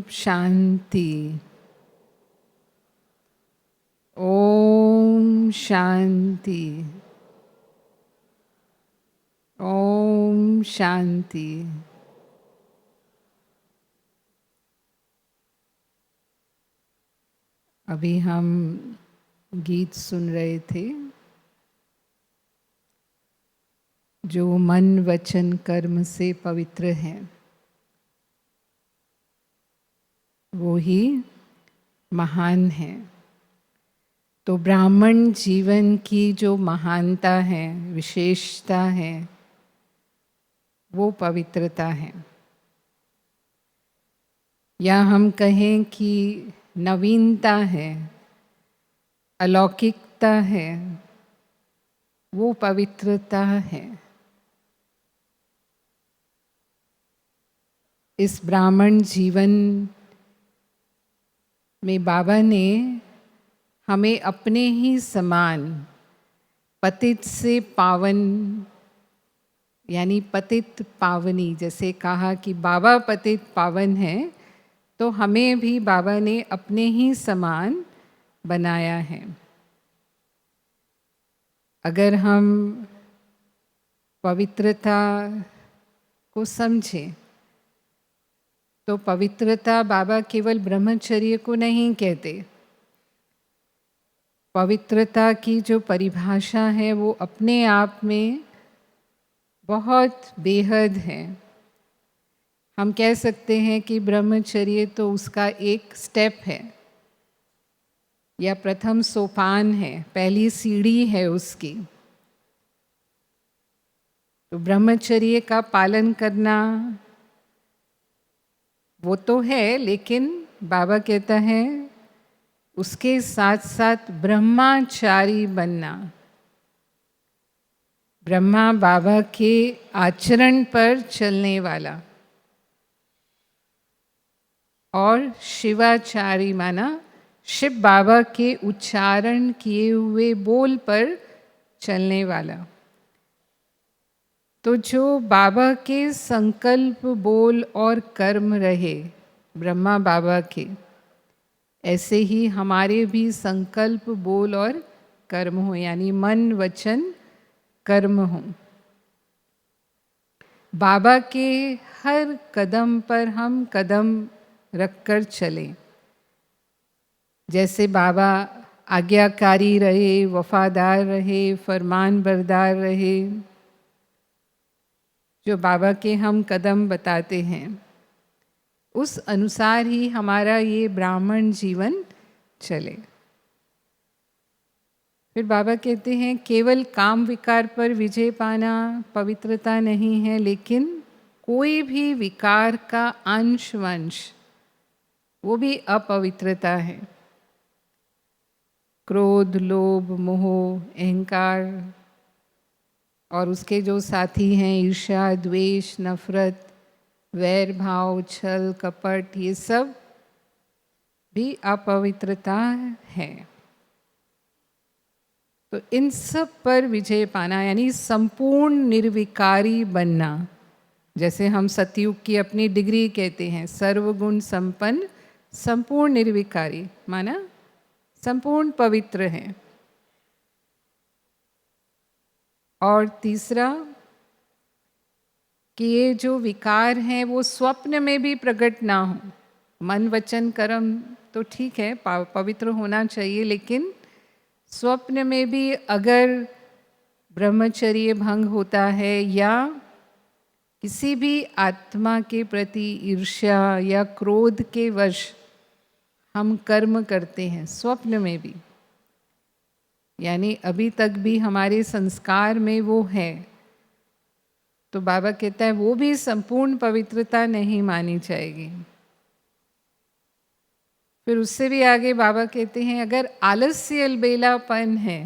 शांति। ओम शांति। ओम शांति। अभी हम गीत सुन रहे थे जो मन वचन कर्म से पवित्र है, वो ही महान है। तो ब्राह्मण जीवन की जो महानता है, विशेषता है, वो पवित्रता है। या हम कहें कि नवीनता है, अलौकिकता है, वो पवित्रता है। इस ब्राह्मण जीवन में बाबा ने हमें अपने ही समान पतित से पावन, यानी पतित पावनी, जैसे कहा कि बाबा पतित पावन है, तो हमें भी बाबा ने अपने ही समान बनाया है। अगर हम पवित्रता को समझें तो पवित्रता बाबा केवल ब्रह्मचर्य को नहीं कहते। पवित्रता की जो परिभाषा है वो अपने आप में बहुत बेहद है। हम कह सकते हैं कि ब्रह्मचर्य तो उसका एक स्टेप है या प्रथम सोपान है, पहली सीढ़ी है उसकी। तो ब्रह्मचर्य का पालन करना वो तो है, लेकिन बाबा कहता है उसके साथ साथ ब्रह्मचारी बनना, ब्रह्मा बाबा के आचरण पर चलने वाला, और शिवाचारी माना शिव बाबा के उच्चारण किए हुए बोल पर चलने वाला। तो जो बाबा के संकल्प, बोल और कर्म रहे ब्रह्मा बाबा के, ऐसे ही हमारे भी संकल्प, बोल और कर्म हो, यानी मन वचन कर्म हो। बाबा के हर कदम पर हम कदम रखकर चलें। जैसे बाबा आज्ञाकारी रहे, वफादार रहे, फरमान बरदार रहे, जो बाबा के हम कदम बताते हैं, उस अनुसार ही हमारा ये ब्राह्मण जीवन चले। फिर बाबा कहते हैं केवल काम विकार पर विजय पाना पवित्रता नहीं है, लेकिन कोई भी विकार का अंश वंश, वो भी अपवित्रता है। क्रोध, लोभ, मोह, अहंकार और उसके जो साथी हैं ईर्ष्या, द्वेष, नफरत, वैर भाव, छल, कपट, ये सब भी अपवित्रता है। तो इन सब पर विजय पाना यानी संपूर्ण निर्विकारी बनना। जैसे हम सतयुग की अपनी डिग्री कहते हैं, सर्वगुण संपन्न, संपूर्ण निर्विकारी, माना संपूर्ण पवित्र है। और तीसरा कि ये जो विकार हैं वो स्वप्न में भी प्रकट ना हो। मन वचन कर्म तो ठीक है, पवित्र होना चाहिए, लेकिन स्वप्न में भी अगर ब्रह्मचर्य भंग होता है या किसी भी आत्मा के प्रति ईर्ष्या या क्रोध के वश हम कर्म करते हैं स्वप्न में भी, यानी अभी तक भी हमारे संस्कार में वो है, तो बाबा कहता है वो भी संपूर्ण पवित्रता नहीं मानी जाएगी। फिर उससे भी आगे बाबा कहते हैं अगर आलस्य अलबेलापन है,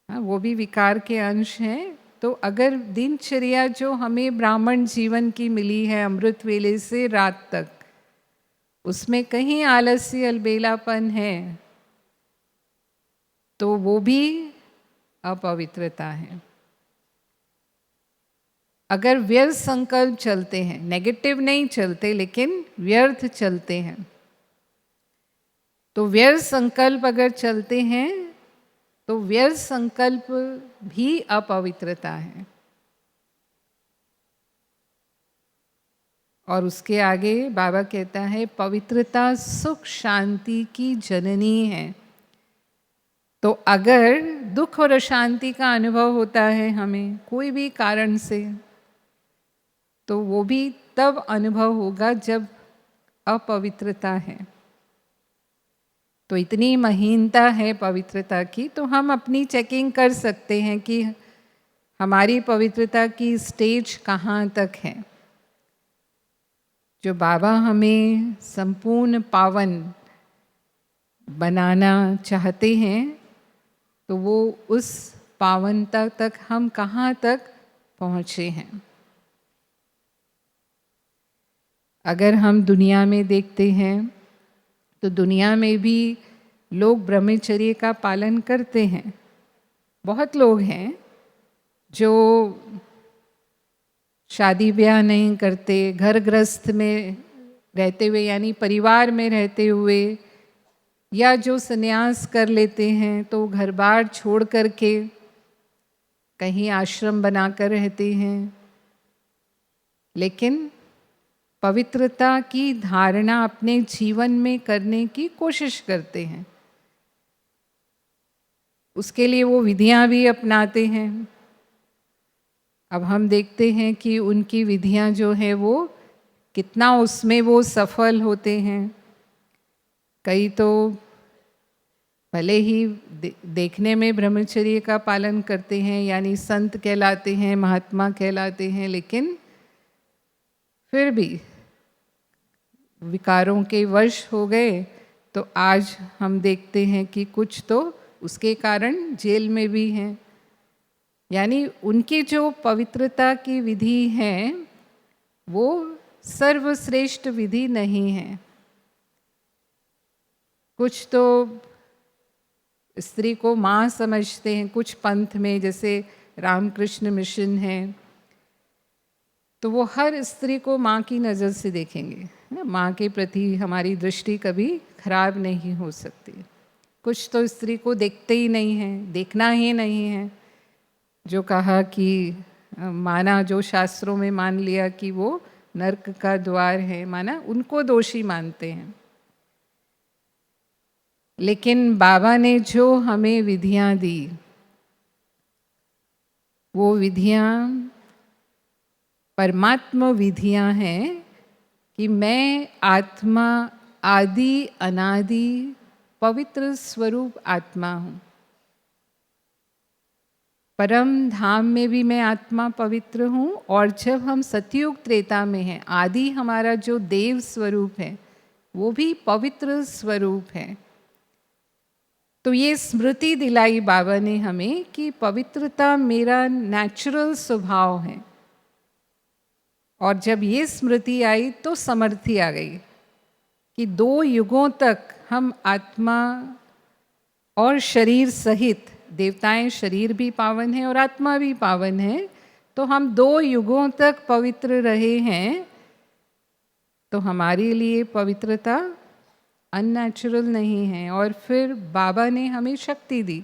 हाँ, वो भी विकार के अंश हैं। तो अगर दिनचर्या जो हमें ब्राह्मण जीवन की मिली है अमृत वेले से रात तक, उसमें कहीं आलस्य अलबेलापन है, तो वो भी अपवित्रता है। अगर व्यर्थ संकल्प चलते हैं, नेगेटिव नहीं चलते लेकिन व्यर्थ चलते हैं, तो व्यर्थ संकल्प अगर चलते हैं तो व्यर्थ संकल्प भी अपवित्रता है। और उसके आगे बाबा कहता है पवित्रता सुख शांति की जननी है। तो अगर दुख और अशांति का अनुभव होता है हमें कोई भी कारण से, तो वो भी तब अनुभव होगा जब अपवित्रता है। तो इतनी महीनता है पवित्रता की, तो हम अपनी चेकिंग कर सकते हैं कि हमारी पवित्रता की स्टेज कहाँ तक है। जो बाबा हमें संपूर्ण पावन बनाना चाहते हैं, तो वो उस पावनता तक हम कहाँ तक पहुँचे हैं। अगर हम दुनिया में देखते हैं तो दुनिया में भी लोग ब्रह्मचर्य का पालन करते हैं। बहुत लोग हैं जो शादी ब्याह नहीं करते, घर गृहस्थ में रहते हुए यानी परिवार में रहते हुए, या जो संन्यास कर लेते हैं तो घर बार छोड़ करके कहीं आश्रम बनाकर रहते हैं, लेकिन पवित्रता की धारणा अपने जीवन में करने की कोशिश करते हैं। उसके लिए वो विधियां भी अपनाते हैं। अब हम देखते हैं कि उनकी विधियां जो है वो कितना उसमें वो सफल होते हैं। कई तो भले ही देखने में ब्रह्मचर्य का पालन करते हैं, यानी संत कहलाते हैं, महात्मा कहलाते हैं, लेकिन फिर भी विकारों के वश हो गए तो आज हम देखते हैं कि कुछ तो उसके कारण जेल में भी हैं। यानी उनकी जो पवित्रता की विधि है वो सर्वश्रेष्ठ विधि नहीं है। कुछ तो स्त्री को माँ समझते हैं, कुछ पंथ में जैसे रामकृष्ण मिशन है तो वो हर स्त्री को माँ की नज़र से देखेंगे, माँ के प्रति हमारी दृष्टि कभी खराब नहीं हो सकती। कुछ तो स्त्री को देखते ही नहीं हैं, देखना ही नहीं है। जो कहा कि माना, जो शास्त्रों में मान लिया कि वो नरक का द्वार है, माना उनको दोषी मानते हैं। लेकिन बाबा ने जो हमें विधियां दी, वो विधियां परमात्मा विधियां हैं कि मैं आत्मा आदि अनादि पवित्र स्वरूप आत्मा हूँ। परम धाम में भी मैं आत्मा पवित्र हूँ, और जब हम सतयुग त्रेता में हैं, आदि हमारा जो देव स्वरूप है वो भी पवित्र स्वरूप है। तो ये स्मृति दिलाई बाबा ने हमें कि पवित्रता मेरा नेचुरल स्वभाव है। और जब ये स्मृति आई तो समर्थी आ गई कि 2 युगों तक हम आत्मा और शरीर सहित, देवताएं शरीर भी पावन है और आत्मा भी पावन है, तो हम 2 युगों तक पवित्र रहे हैं। तो हमारे लिए पवित्रता अननेचुरल नहीं है। और फिर बाबा ने हमें शक्ति दी,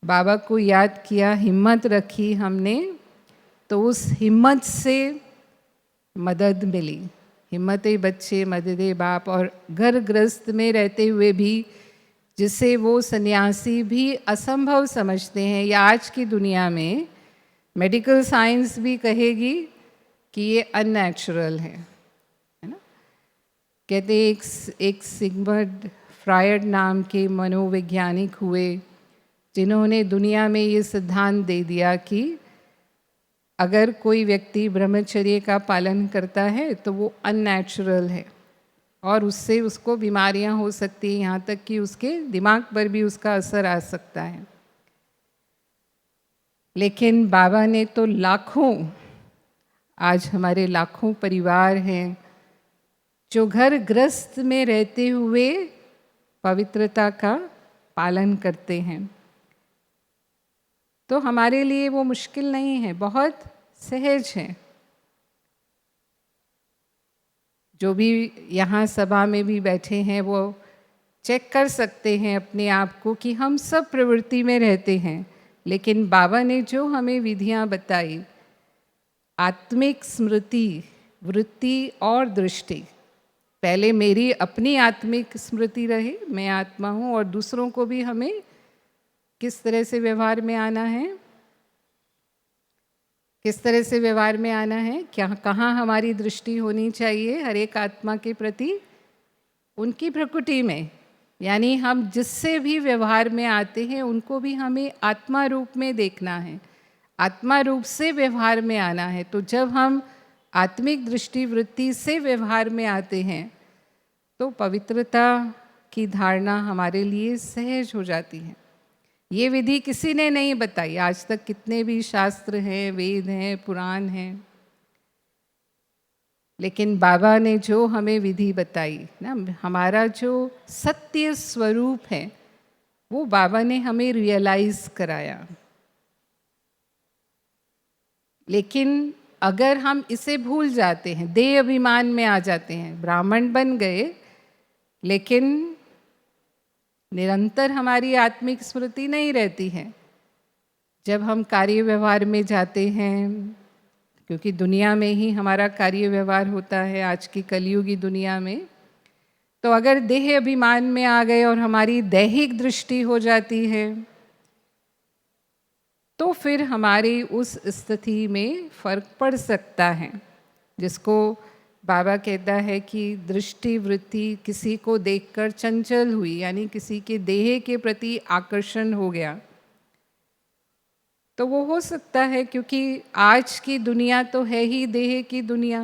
बाबा को याद किया, हिम्मत रखी हमने, तो उस हिम्मत से मदद मिली। हिम्मते बच्चे मददे बाप। और घर गृहस्थ में रहते हुए भी जिसे वो सन्यासी भी असंभव समझते हैं, या आज की दुनिया में मेडिकल साइंस भी कहेगी कि ये अननेचुरल है ना। कहते एक सिगमंड फ्रायड नाम के मनोवैज्ञानिक हुए जिन्होंने दुनिया में ये सिद्धांत दे दिया कि अगर कोई व्यक्ति ब्रह्मचर्य का पालन करता है तो वो अननेचुरल है और उससे उसको बीमारियां हो सकती हैं, यहाँ तक कि उसके दिमाग पर भी उसका असर आ सकता है। लेकिन बाबा ने तो लाखों, आज हमारे लाखों परिवार हैं जो घर गृहस्थ में रहते हुए पवित्रता का पालन करते हैं। तो हमारे लिए वो मुश्किल नहीं है, बहुत सहज हैं। जो भी यहाँ सभा में भी बैठे हैं वो चेक कर सकते हैं अपने आप को कि हम सब प्रवृत्ति में रहते हैं, लेकिन बाबा ने जो हमें विधियाँ बताई, आत्मिक स्मृति, वृत्ति और दृष्टि, पहले मेरी अपनी आत्मिक स्मृति रहे, मैं आत्मा हूँ, और दूसरों को भी हमें किस तरह से व्यवहार में आना है, किस तरह से व्यवहार में आना है, क्या कहाँ हमारी दृष्टि होनी चाहिए हर एक आत्मा के प्रति, उनकी प्रकृति में। यानी हम जिससे भी व्यवहार में आते हैं उनको भी हमें आत्मा रूप में देखना है, आत्मा रूप से व्यवहार में आना है। तो जब हम आत्मिक दृष्टि वृत्ति से व्यवहार में आते हैं तो पवित्रता की धारणा हमारे लिए सहज हो जाती है। ये विधि किसी ने नहीं बताई आज तक, कितने भी शास्त्र हैं, वेद हैं, पुराण हैं, लेकिन बाबा ने जो हमें विधि बताई ना, हमारा जो सत्य स्वरूप है वो बाबा ने हमें रियलाइज कराया। लेकिन अगर हम इसे भूल जाते हैं, देह अभिमान में आ जाते हैं, ब्राह्मण बन गए लेकिन निरंतर हमारी आत्मिक स्मृति नहीं रहती है, जब हम कार्य व्यवहार में जाते हैं, क्योंकि दुनिया में ही हमारा कार्य व्यवहार होता है आज की कलयुगी दुनिया में, तो अगर देह अभिमान में आ गए और हमारी दैहिक दृष्टि हो जाती है तो फिर हमारी उस स्थिति में फर्क पड़ सकता है, जिसको बाबा कहता है कि दृष्टि वृत्ति किसी को देखकर चंचल हुई, यानी किसी के देह के प्रति आकर्षण हो गया, तो वो हो सकता है क्योंकि आज की दुनिया तो है ही देह की दुनिया।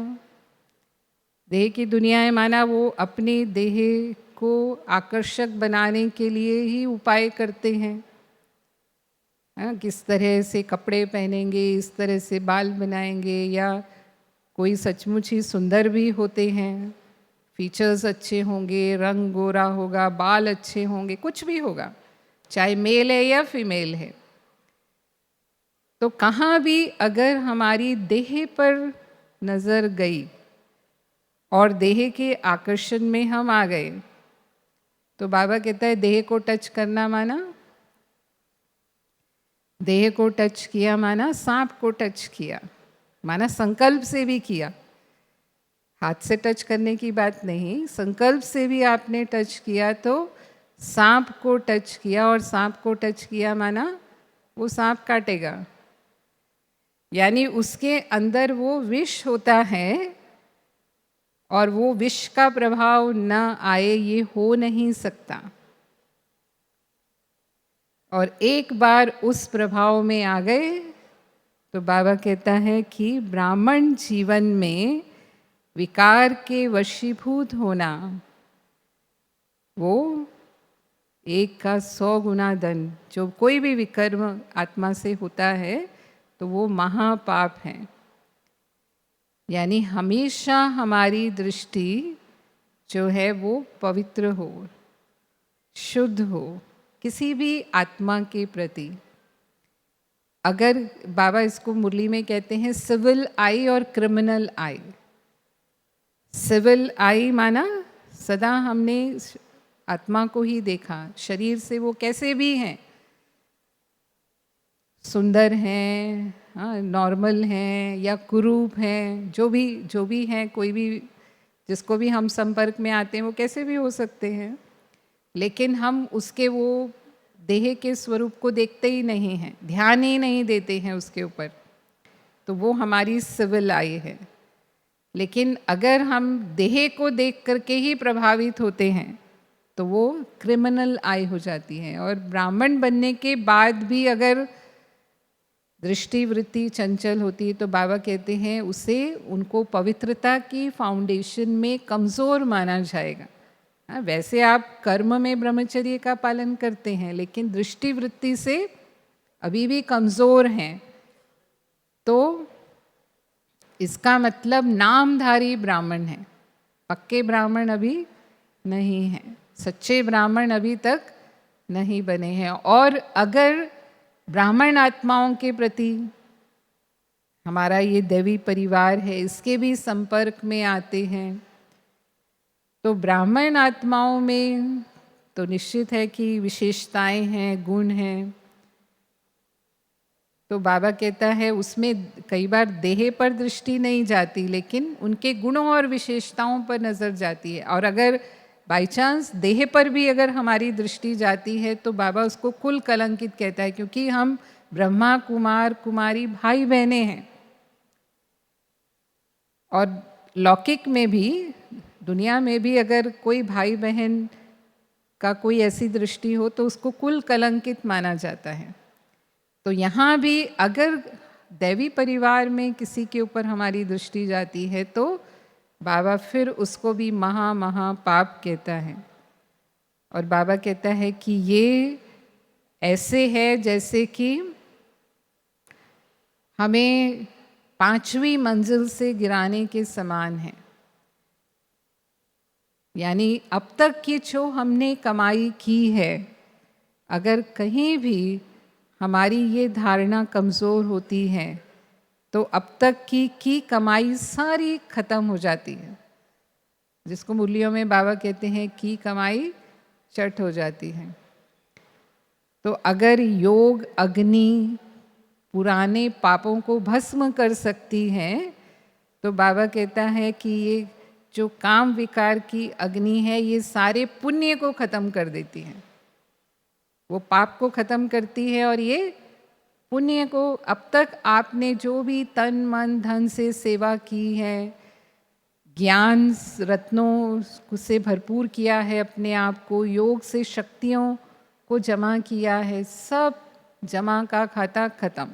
देह की दुनिया है माना वो अपने देह को आकर्षक बनाने के लिए ही उपाय करते हैं। किस तरह से कपड़े पहनेंगे, इस तरह से बाल बनाएंगे, या कोई सचमुच ही सुंदर भी होते हैं, फीचर्स अच्छे होंगे, रंग गोरा होगा, बाल अच्छे होंगे, कुछ भी होगा, चाहे मेल है या फीमेल है। तो कहाँ भी अगर हमारी देह पर नज़र गई और देह के आकर्षण में हम आ गए, तो बाबा कहता है देह को टच करना माना, देह को टच किया माना सांप को टच किया, माना संकल्प से भी किया, हाथ से टच करने की बात नहीं, संकल्प से भी आपने टच किया तो सांप को टच किया, और सांप को टच किया माना वो सांप काटेगा, यानी उसके अंदर वो विष होता है और वो विष का प्रभाव न आए ये हो नहीं सकता। और एक बार उस प्रभाव में आ गए तो बाबा कहता है कि ब्राह्मण जीवन में विकार के वशीभूत होना वो 1 का 100 गुना दंड, जो कोई भी विकर्म आत्मा से होता है तो वो महापाप है। यानी हमेशा हमारी दृष्टि जो है वो पवित्र हो, शुद्ध हो किसी भी आत्मा के प्रति। अगर बाबा इसको मुरली में कहते हैं सिविल आई और क्रिमिनल आई। सिविल आई माना सदा हमने आत्मा को ही देखा, शरीर से वो कैसे भी हैं, सुंदर हैं, हाँ नॉर्मल हैं या कुरूप हैं, जो भी हैं, कोई भी जिसको भी हम संपर्क में आते हैं वो कैसे भी हो सकते हैं, लेकिन हम उसके वो देह के स्वरूप को देखते ही नहीं हैं, ध्यान ही नहीं देते हैं उसके ऊपर, तो वो हमारी सिविल आई है। लेकिन अगर हम देह को देख करके ही प्रभावित होते हैं तो वो क्रिमिनल आई हो जाती है। और ब्राह्मण बनने के बाद भी अगर दृष्टि वृत्ति चंचल होती है तो बाबा कहते हैं उसे उनको पवित्रता की फाउंडेशन में कमज़ोर माना जाएगा। वैसे आप कर्म में ब्रह्मचर्य का पालन करते हैं लेकिन दृष्टि वृत्ति से अभी भी कमज़ोर हैं, तो इसका मतलब नामधारी ब्राह्मण हैं, पक्के ब्राह्मण अभी नहीं हैं, सच्चे ब्राह्मण अभी तक नहीं बने हैं। और अगर ब्राह्मण आत्माओं के प्रति हमारा ये दैवी परिवार है, इसके भी संपर्क में आते हैं। तो ब्राह्मण आत्माओं में तो निश्चित है कि विशेषताएं हैं, गुण हैं। तो बाबा कहता है उसमें कई बार देह पर दृष्टि नहीं जाती, लेकिन उनके गुणों और विशेषताओं पर नज़र जाती है। और अगर बाई चांस देह पर भी अगर हमारी दृष्टि जाती है तो बाबा उसको कुल कलंकित कहता है, क्योंकि हम ब्रह्मा कुमार कुमारी भाई बहनें हैं। और लौकिक में भी, दुनिया में भी अगर कोई भाई बहन का कोई ऐसी दृष्टि हो तो उसको कुल कलंकित माना जाता है। तो यहाँ भी अगर दैवी परिवार में किसी के ऊपर हमारी दृष्टि जाती है तो बाबा फिर उसको भी महा पाप कहता है। और बाबा कहता है कि ये ऐसे है जैसे कि हमें 5वीं मंजिल से गिराने के समान है। यानी अब तक की जो हमने कमाई की है, अगर कहीं भी हमारी ये धारणा कमज़ोर होती है तो अब तक की कमाई सारी खत्म हो जाती है, जिसको मुरलियों में बाबा कहते हैं की कमाई चट हो जाती है। तो अगर योग अग्नि पुराने पापों को भस्म कर सकती है तो बाबा कहता है कि ये जो काम विकार की अग्नि है ये सारे पुण्य को खत्म कर देती है, वो पाप को खत्म करती है। और ये पुण्य को, अब तक आपने जो भी तन मन धन से सेवा की है, ज्ञान रत्नों से भरपूर किया है अपने आप को, योग से शक्तियों को जमा किया है, सब जमा का खाता खत्म।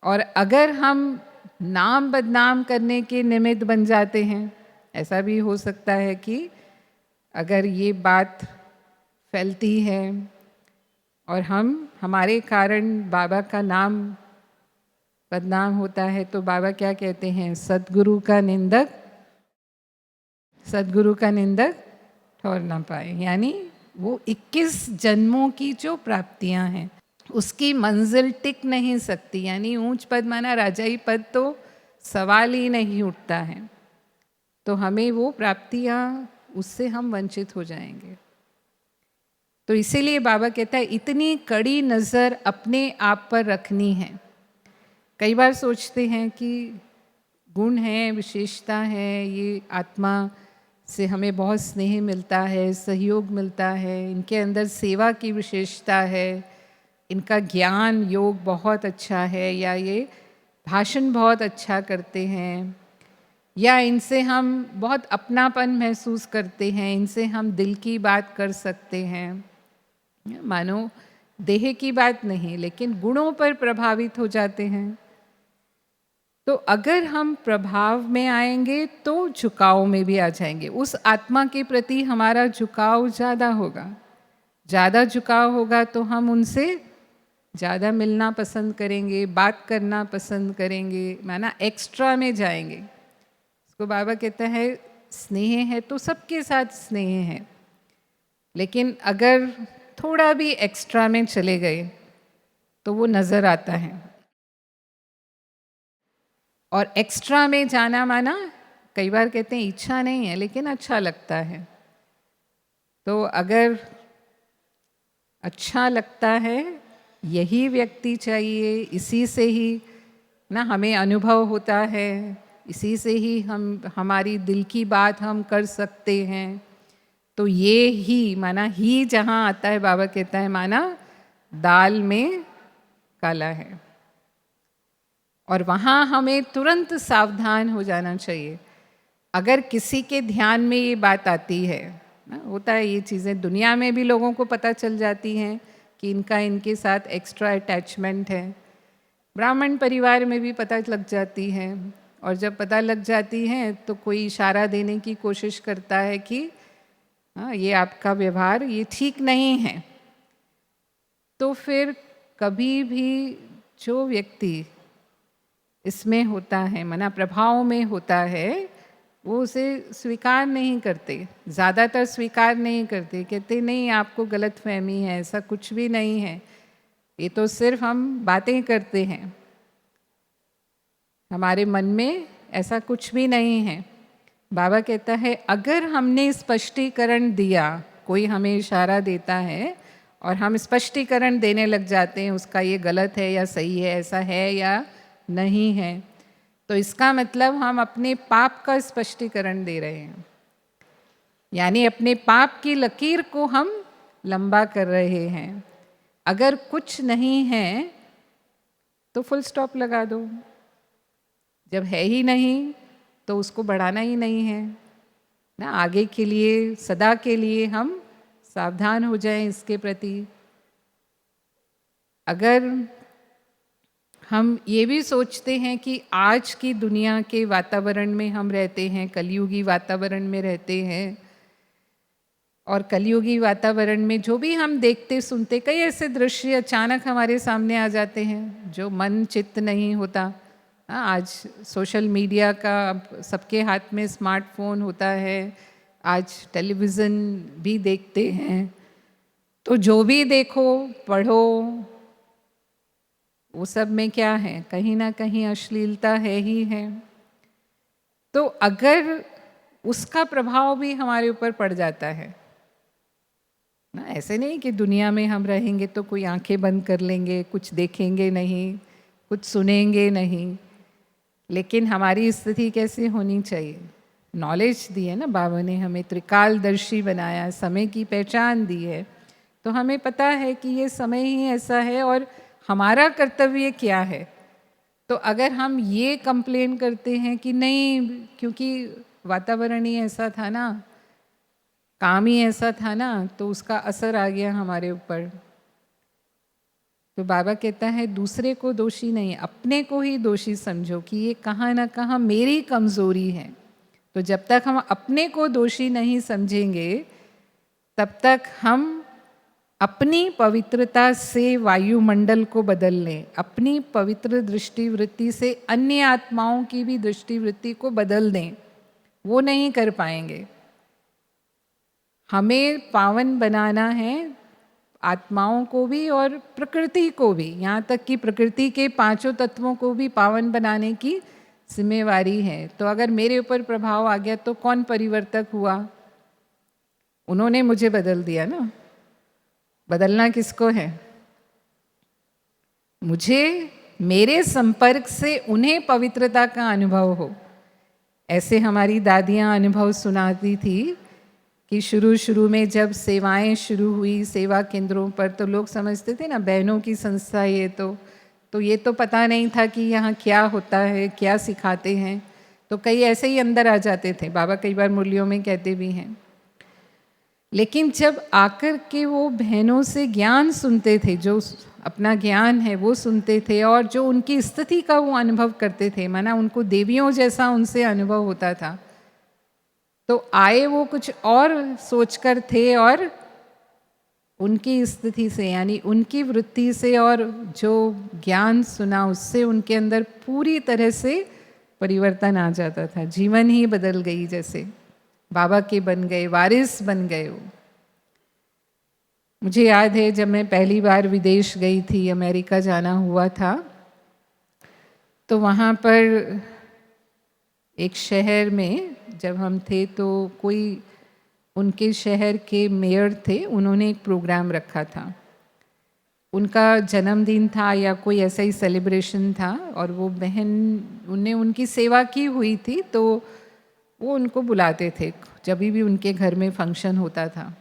और अगर हम नाम बदनाम करने के निमित्त बन जाते हैं, ऐसा भी हो सकता है कि अगर ये बात फैलती है और हमारे कारण बाबा का नाम बदनाम होता है तो बाबा क्या कहते हैं, सद्गुरु का निंदक ठहर ना पाए। यानी वो 21 जन्मों की जो प्राप्तियां हैं उसकी मंजिल टिक नहीं सकती। यानी ऊंच पद माना राजाई पद तो सवाल ही नहीं उठता है। तो हमें वो प्राप्तियां, उससे हम वंचित हो जाएंगे। तो इसीलिए बाबा कहता है इतनी कड़ी नज़र अपने आप पर रखनी है। कई बार सोचते हैं कि गुण है, विशेषता है, ये आत्मा से हमें बहुत स्नेह मिलता है, सहयोग मिलता है, इनके अंदर सेवा की विशेषता है, इनका ज्ञान योग बहुत अच्छा है, या ये भाषण बहुत अच्छा करते हैं, या इनसे हम बहुत अपनापन महसूस करते हैं, इनसे हम दिल की बात कर सकते हैं। मानो देह की बात नहीं, लेकिन गुणों पर प्रभावित हो जाते हैं। तो अगर हम प्रभाव में आएंगे तो झुकाव में भी आ जाएंगे। उस आत्मा के प्रति हमारा झुकाव ज़्यादा होगा। ज़्यादा झुकाव होगा तो हम उनसे ज़्यादा मिलना पसंद करेंगे, बात करना पसंद करेंगे, माना एक्स्ट्रा में जाएंगे। इसको बाबा कहता है स्नेह है तो सबके साथ स्नेह है, लेकिन अगर थोड़ा भी एक्स्ट्रा में चले गए तो वो नज़र आता है। और एक्स्ट्रा में जाना माना कई बार कहते हैं इच्छा नहीं है लेकिन अच्छा लगता है। तो अगर अच्छा लगता है, यही व्यक्ति चाहिए, इसी से ही ना हमें अनुभव होता है, इसी से ही हमारी दिल की बात हम कर सकते हैं, तो ये ही माना ही जहाँ आता है बाबा कहता है माना दाल में काला है। और वहाँ हमें तुरंत सावधान हो जाना चाहिए। अगर किसी के ध्यान में ये बात आती है ना, होता है ये चीज़ें दुनिया में भी लोगों को पता चल जाती हैं कि इनके साथ एक्स्ट्रा अटैचमेंट है, ब्राह्मण परिवार में भी पता लग जाती है। और जब पता लग जाती है तो कोई इशारा देने की कोशिश करता है कि हाँ ये आपका व्यवहार ये ठीक नहीं है। तो फिर कभी भी जो व्यक्ति इसमें होता है, मना प्रभाव में होता है, वो उसे स्वीकार नहीं करते, ज़्यादातर स्वीकार नहीं करते, कहते नहीं आपको गलत फहमी है, ऐसा कुछ भी नहीं है। ये तो सिर्फ हम बातें करते हैं, हमारे मन में ऐसा कुछ भी नहीं है। बाबा कहता है अगर हमने स्पष्टीकरण दिया, कोई हमें इशारा देता है और हम स्पष्टीकरण देने लग जाते हैं उसका ये गलत है या सही है, ऐसा है या नहीं है, तो इसका मतलब हम अपने पाप का स्पष्टीकरण दे रहे हैं, यानी अपने पाप की लकीर को हम लंबा कर रहे हैं। अगर कुछ नहीं है तो फुल स्टॉप लगा दो, जब है ही नहीं तो उसको बढ़ाना ही नहीं है ना। आगे के लिए, सदा के लिए हम सावधान हो जाएं इसके प्रति। अगर हम ये भी सोचते हैं कि आज की दुनिया के वातावरण में हम रहते हैं, कलयुगी वातावरण में रहते हैं, और कलयुगी वातावरण में जो भी हम देखते सुनते, कई ऐसे दृश्य अचानक हमारे सामने आ जाते हैं जो मन चित्त नहीं होता। आज सोशल मीडिया का सबके हाथ में स्मार्टफोन होता है, आज टेलीविज़न भी देखते हैं, तो जो भी देखो पढ़ो वो सब में क्या है, कहीं ना कहीं अश्लीलता है ही है। तो अगर उसका प्रभाव भी हमारे ऊपर पड़ जाता है ना, ऐसे नहीं कि दुनिया में हम रहेंगे तो कोई आंखें बंद कर लेंगे, कुछ देखेंगे नहीं, कुछ सुनेंगे नहीं, लेकिन हमारी स्थिति कैसे होनी चाहिए। नॉलेज दी है ना बाबा ने, हमें त्रिकालदर्शी बनाया, समय की पहचान दी है, तो हमें पता है कि ये समय ही ऐसा है और हमारा कर्तव्य क्या है। तो अगर हम ये कंप्लेन करते हैं कि नहीं क्योंकि वातावरण ही ऐसा था ना, काम ही ऐसा था ना, तो उसका असर आ गया हमारे ऊपर, तो बाबा कहता है दूसरे को दोषी नहीं, अपने को ही दोषी समझो कि ये कहाँ ना कहाँ मेरी कमज़ोरी है। तो जब तक हम अपने को दोषी नहीं समझेंगे तब तक हम अपनी पवित्रता से वायुमंडल को बदल लें, अपनी पवित्र दृष्टि वृत्ति से अन्य आत्माओं की भी दृष्टि वृत्ति को बदल दें, वो नहीं कर पाएंगे। हमें पावन बनाना है आत्माओं को भी और प्रकृति को भी, यहाँ तक कि प्रकृति के पांचों तत्वों को भी पावन बनाने की जिम्मेवारी है। तो अगर मेरे ऊपर प्रभाव आ गया तो कौन परिवर्तक हुआ? उन्होंने मुझे बदल दिया ना। बदलना किसको है? मुझे मेरे संपर्क से उन्हें पवित्रता का अनुभव हो। ऐसे हमारी दादियाँ अनुभव सुनाती थी कि शुरू में जब सेवाएं शुरू हुई सेवा केंद्रों पर, तो लोग समझते थे ना बहनों की संस्था ये तो ये तो पता नहीं था कि यहाँ क्या होता है, क्या सिखाते हैं, तो कई ऐसे ही अंदर आ जाते थे। बाबा कई बार मुरलियों में कहते भी हैं। लेकिन जब आकर के वो बहनों से ज्ञान सुनते थे, जो अपना ज्ञान है वो सुनते थे और जो उनकी स्थिति का वो अनुभव करते थे, माना उनको देवियों जैसा उनसे अनुभव होता था, तो आए वो कुछ और सोचकर थे और उनकी स्थिति से यानी उनकी वृत्ति से और जो ज्ञान सुना उससे उनके अंदर पूरी तरह से परिवर्तन आ जाता था। जीवन ही बदल गई, जैसे बाबा के बन गए, वारिस बन गए वो। मुझे याद है जब मैं पहली बार विदेश गई थी, अमेरिका जाना हुआ था, तो वहाँ पर एक शहर में जब हम थे तो कोई उनके शहर के मेयर थे, उन्होंने एक प्रोग्राम रखा था, उनका जन्मदिन था या कोई ऐसा ही सेलिब्रेशन था, और वो बहन उनने उनकी सेवा की हुई थी, तो वो उनको बुलाते थे जब भी उनके घर में फंक्शन होता था।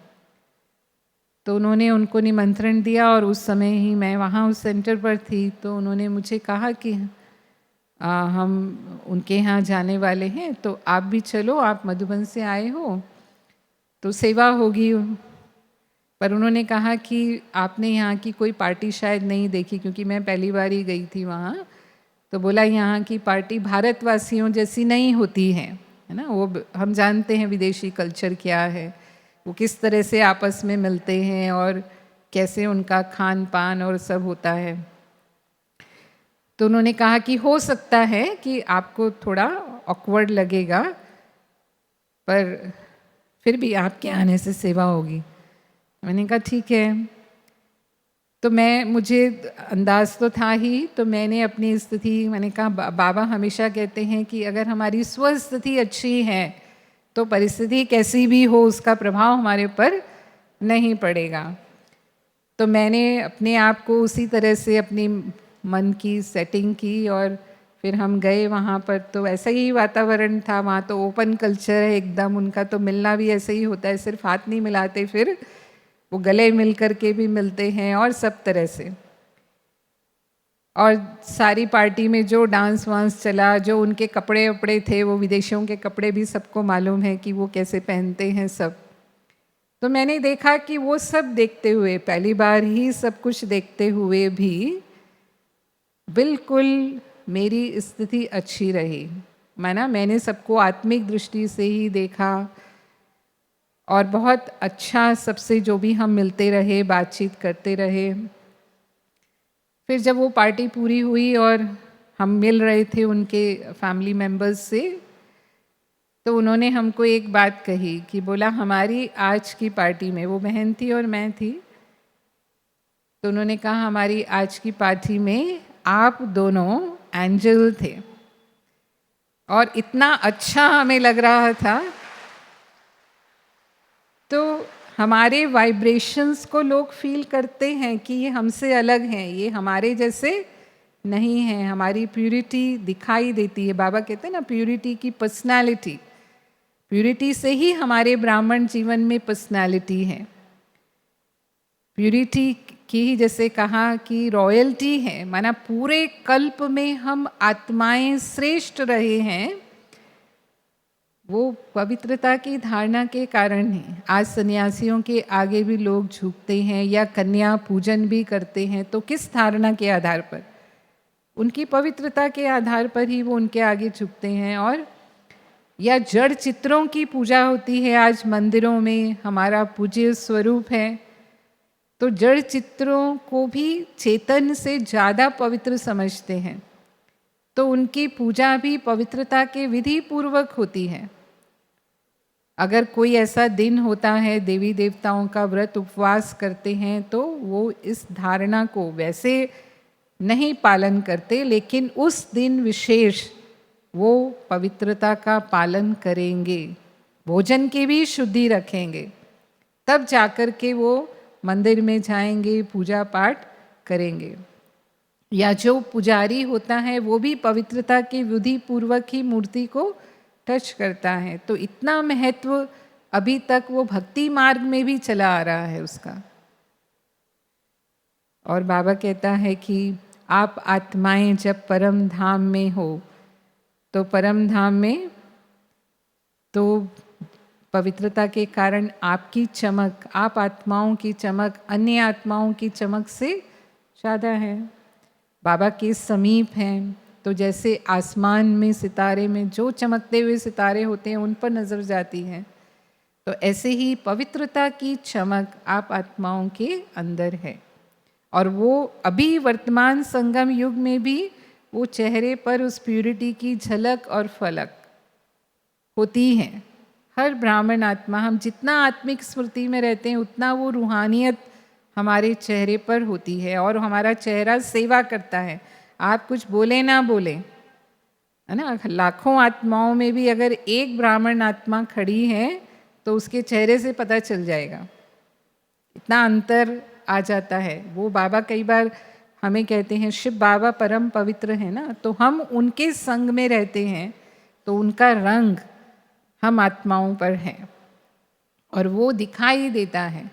तो उन्होंने उनको निमंत्रण दिया और उस समय ही मैं वहाँ उस सेंटर पर थी, तो उन्होंने मुझे कहा कि हम उनके यहाँ जाने वाले हैं, तो आप भी चलो, आप मधुबन से आए हो तो सेवा होगी। पर उन्होंने कहा कि आपने यहाँ की कोई पार्टी शायद नहीं देखी, क्योंकि मैं पहली बार ही गई थी वहाँ। तो बोला यहाँ की पार्टी भारतवासियों जैसी नहीं होती है ना। वो हम जानते हैं विदेशी कल्चर क्या है, वो किस तरह से आपस में मिलते हैं और कैसे उनका खान पान और सब होता है। तो उन्होंने कहा कि हो सकता है कि आपको थोड़ा ऑकवर्ड लगेगा, पर फिर भी आपके आने से सेवा होगी। मैंने कहा ठीक है। तो मुझे अंदाज़ तो था ही, तो मैंने अपनी स्थिति, मैंने कहा बाबा हमेशा कहते हैं कि अगर हमारी स्वस्थिति अच्छी है तो परिस्थिति कैसी भी हो उसका प्रभाव हमारे ऊपर नहीं पड़ेगा। तो मैंने अपने आप को उसी तरह से अपनी मन की सेटिंग की और फिर हम गए वहाँ पर। तो ऐसा ही वातावरण था, वहाँ तो ओपन कल्चर है एकदम, उनका तो मिलना भी ऐसे ही होता है, सिर्फ हाथ नहीं मिलाते, फिर वो गले मिल कर के भी मिलते हैं और सब तरह से। और सारी पार्टी में जो डांस वांस चला, जो उनके कपड़े वपड़े थे, वो विदेशियों के कपड़े भी सबको मालूम है कि वो कैसे पहनते हैं सब। तो मैंने देखा कि वो सब देखते हुए, पहली बार ही सब कुछ देखते हुए भी बिल्कुल मेरी स्थिति अच्छी रही। मैंने सबको आत्मिक दृष्टि से ही देखा और बहुत अच्छा सबसे जो भी हम मिलते रहे, बातचीत करते रहे। फिर जब वो पार्टी पूरी हुई और हम मिल रहे थे उनके फैमिली मेंबर्स से, तो उन्होंने हमको एक बात कही कि बोला हमारी आज की पार्टी में, वो बहन थी और मैं थी, तो उन्होंने कहा हमारी आज की पार्टी में आप दोनों एंजल थे। और इतना अच्छा हमें लग रहा था। तो हमारे वाइब्रेशंस को लोग फील करते हैं कि ये हमसे अलग हैं, ये हमारे जैसे नहीं हैं, हमारी प्यूरिटी दिखाई देती है। बाबा कहते हैं ना, प्यूरिटी की पर्सनालिटी, प्यूरिटी से ही हमारे ब्राह्मण जीवन में पर्सनालिटी है। प्यूरिटी की ही जैसे कहा कि रॉयल्टी है, माना पूरे कल्प में हम आत्माएं श्रेष्ठ रहे हैं, वो पवित्रता की धारणा के कारण ही आज सन्यासियों के आगे भी लोग झुकते हैं या कन्या पूजन भी करते हैं। तो किस धारणा के आधार पर? उनकी पवित्रता के आधार पर ही वो उनके आगे झुकते हैं। और या जड़ चित्रों की पूजा होती है आज मंदिरों में, हमारा पूज्य स्वरूप है, तो जड़ चित्रों को भी चेतन से ज़्यादा पवित्र समझते हैं, तो उनकी पूजा भी पवित्रता के विधि पूर्वक होती है। अगर कोई ऐसा दिन होता है, देवी देवताओं का व्रत उपवास करते हैं, तो वो इस धारणा को वैसे नहीं पालन करते, लेकिन उस दिन विशेष वो पवित्रता का पालन करेंगे, भोजन की भी शुद्धि रखेंगे, तब जाकर के वो मंदिर में जाएंगे, पूजा पाठ करेंगे। या जो पुजारी होता है वो भी पवित्रता की विधि पूर्वक ही मूर्ति को टच करता है। तो इतना महत्व अभी तक वो भक्ति मार्ग में भी चला आ रहा है उसका। और बाबा कहता है कि आप आत्माएं जब परम धाम में हो, तो परम धाम में तो पवित्रता के कारण आपकी चमक, आप आत्माओं की चमक अन्य आत्माओं की चमक से ज़्यादा है। बाबा के समीप हैं, तो जैसे आसमान में सितारे में जो चमकते हुए सितारे होते हैं उन पर नज़र जाती है, तो ऐसे ही पवित्रता की चमक आप आत्माओं के अंदर है। और वो अभी वर्तमान संगम युग में भी वो चेहरे पर उस प्यूरिटी की झलक और फलक होती है। हर ब्राह्मण आत्मा, हम जितना आत्मिक स्मृति में रहते हैं उतना वो रूहानियत हमारे चेहरे पर होती है और हमारा चेहरा सेवा करता है। आप कुछ बोले ना बोले, है ना, लाखों आत्माओं में भी अगर एक ब्राह्मण आत्मा खड़ी है तो उसके चेहरे से पता चल जाएगा, इतना अंतर आ जाता है। वो बाबा कई बार हमें कहते हैं, शिव बाबा परम पवित्र है ना, तो हम उनके संग में रहते हैं तो उनका रंग हम आत्माओं पर है और वो दिखाई देता है।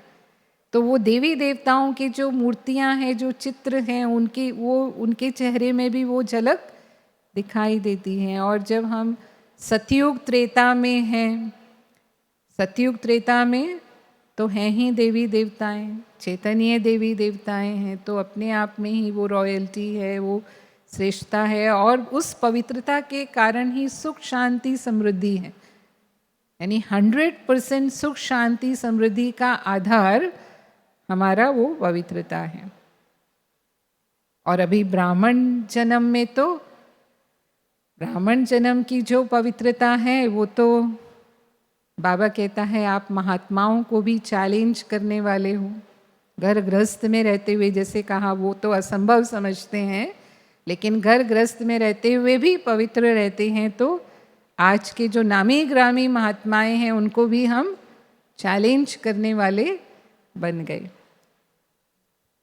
तो वो देवी देवताओं की जो मूर्तियां हैं, जो चित्र हैं, उनके चेहरे में भी वो झलक दिखाई देती है। और जब हम सतयुग त्रेता में हैं, सतयुग त्रेता में तो हैं ही देवी देवताएं, चैतन्य देवी देवताएं हैं, तो अपने आप में ही वो रॉयल्टी है, वो श्रेष्ठता है। और उस पवित्रता के कारण ही सुख शांति समृद्धि है। यानी 100% सुख शांति समृद्धि का आधार हमारा वो पवित्रता है। और अभी ब्राह्मण जन्म में तो ब्राह्मण जन्म की जो पवित्रता है वो तो बाबा कहता है आप महात्माओं को भी चैलेंज करने वाले हो। घर गृहस्थ में रहते हुए, जैसे कहा वो तो असंभव समझते हैं, लेकिन घर गृहस्थ में रहते हुए भी पवित्र रहते हैं, तो आज के जो नामी ग्रामी महात्माएं हैं उनको भी हम चैलेंज करने वाले बन गए।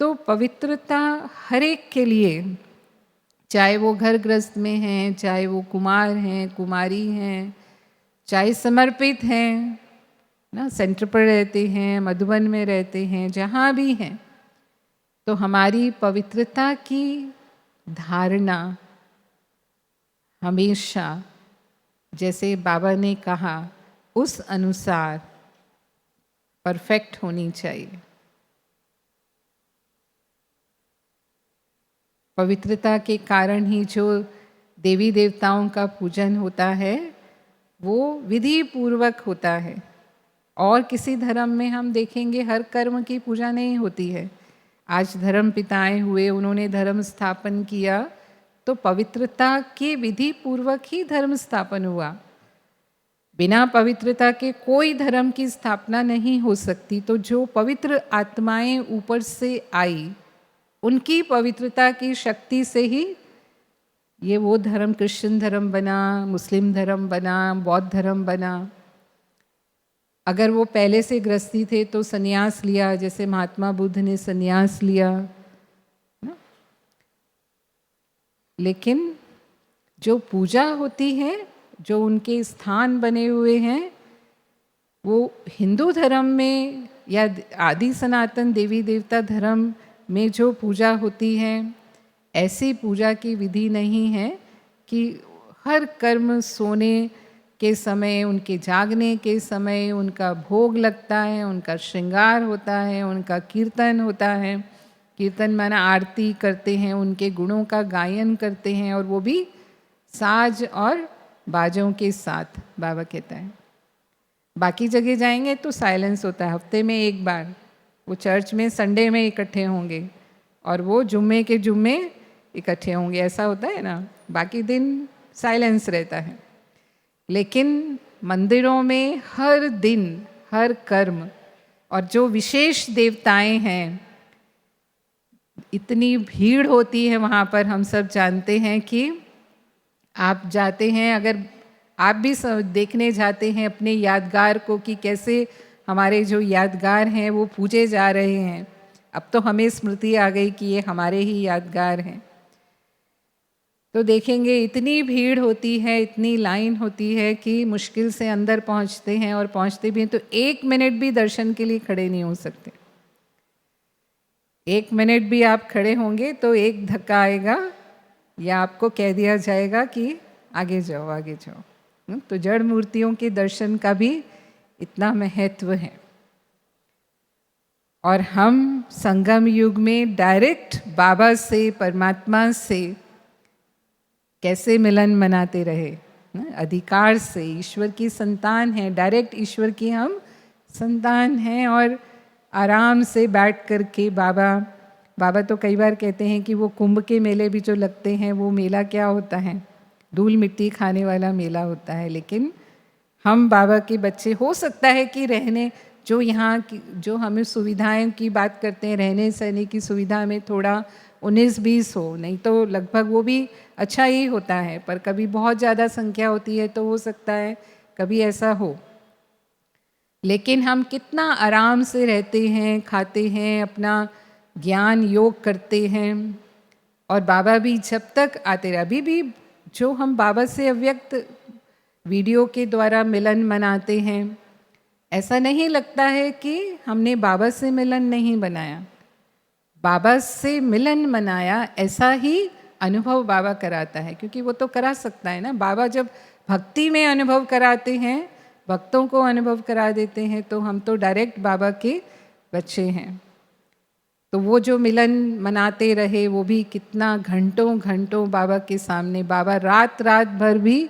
तो पवित्रता हर एक के लिए, चाहे वो घर गृहस्थ में हैं, चाहे वो कुमार हैं, कुमारी हैं, चाहे समर्पित हैं ना, सेंटर पर रहते हैं, मधुबन में रहते हैं, जहाँ भी हैं, तो हमारी पवित्रता की धारणा हमेशा, जैसे बाबा ने कहा, उस अनुसार परफेक्ट होनी चाहिए। पवित्रता के कारण ही जो देवी देवताओं का पूजन होता है वो विधि पूर्वक होता है, और किसी धर्म में हम देखेंगे हर कर्म की पूजा नहीं होती है। आज धर्म पिताएं हुए, उन्होंने धर्म स्थापन किया, तो पवित्रता के विधि पूर्वक ही धर्म स्थापन हुआ। बिना पवित्रता के कोई धर्म की स्थापना नहीं हो सकती। तो जो पवित्र आत्माएं ऊपर से आई, उनकी पवित्रता की शक्ति से ही ये वो धर्म क्रिश्चियन धर्म बना, मुस्लिम धर्म बना, बौद्ध धर्म बना। अगर वो पहले से गृहस्थी थे तो संन्यास लिया, जैसे महात्मा बुद्ध ने संन्यास लिया ना? लेकिन जो पूजा होती है, जो उनके स्थान बने हुए हैं, वो हिंदू धर्म में या आदि सनातन देवी देवता धर्म में जो पूजा होती है, ऐसी पूजा की विधि नहीं है कि हर कर्म सोने के समय, उनके जागने के समय उनका भोग लगता है, उनका श्रृंगार होता है, उनका कीर्तन होता है। कीर्तन माना आरती करते हैं, उनके गुणों का गायन करते हैं, और वो भी साज और बाजों के साथ, बाबा कहता है। बाकी जगह जाएंगे तो साइलेंस होता है, हफ्ते में एक बार वो चर्च में संडे में इकट्ठे होंगे और वो जुम्मे के जुम्मे इकट्ठे होंगे, ऐसा होता है ना। बाकी दिन साइलेंस रहता है, लेकिन मंदिरों में हर दिन हर कर्म, और जो विशेष देवताएं हैं, इतनी भीड़ होती है वहाँ पर। हम सब जानते हैं कि आप जाते हैं, अगर आप भी देखने जाते हैं अपने यादगार को कि कैसे हमारे जो यादगार हैं वो पूजे जा रहे हैं। अब तो हमें स्मृति आ गई कि ये हमारे ही यादगार हैं। तो देखेंगे इतनी भीड़ होती है, इतनी लाइन होती है कि मुश्किल से अंदर पहुंचते हैं, और पहुंचते भी हैं तो 1 मिनट भी दर्शन के लिए खड़े नहीं हो सकते। 1 मिनट भी आप खड़े होंगे तो एक धक्का आएगा या आपको कह दिया जाएगा कि आगे जाओ आगे जाओ। तो जड़ मूर्तियों के दर्शन का भी इतना महत्व है। और हम संगम युग में डायरेक्ट बाबा से, परमात्मा से कैसे मिलन मनाते रहे, अधिकार से। ईश्वर की संतान है, डायरेक्ट ईश्वर की हम संतान हैं, और आराम से बैठ कर के बाबा तो कई बार कहते हैं कि वो कुंभ के मेले भी जो लगते हैं, वो मेला क्या होता है, धूल मिट्टी खाने वाला मेला होता है। लेकिन हम बाबा के बच्चे, हो सकता है कि रहने, जो यहाँ की जो हमें सुविधाएं की बात करते हैं, रहने सहने की सुविधा में थोड़ा 19-20 हो, नहीं तो लगभग वो भी अच्छा ही होता है। पर कभी बहुत ज़्यादा संख्या होती है तो हो सकता है कभी ऐसा हो। लेकिन हम कितना आराम से रहते हैं, खाते हैं, अपना ज्ञान योग करते हैं। और बाबा भी जब तक आते रहे, अभी भी जो हम बाबा से अव्यक्त वीडियो के द्वारा मिलन मनाते हैं, ऐसा नहीं लगता है कि हमने बाबा से मिलन नहीं बनाया, बाबा से मिलन मनाया, ऐसा ही अनुभव बाबा कराता है। क्योंकि वो तो करा सकता है ना। बाबा जब भक्ति में अनुभव कराते हैं, भक्तों को अनुभव करा देते हैं, तो हम तो डायरेक्ट बाबा के बच्चे हैं। तो वो जो मिलन मनाते रहे, वो भी कितना घंटों घंटों बाबा के सामने, बाबा रात रात भर भी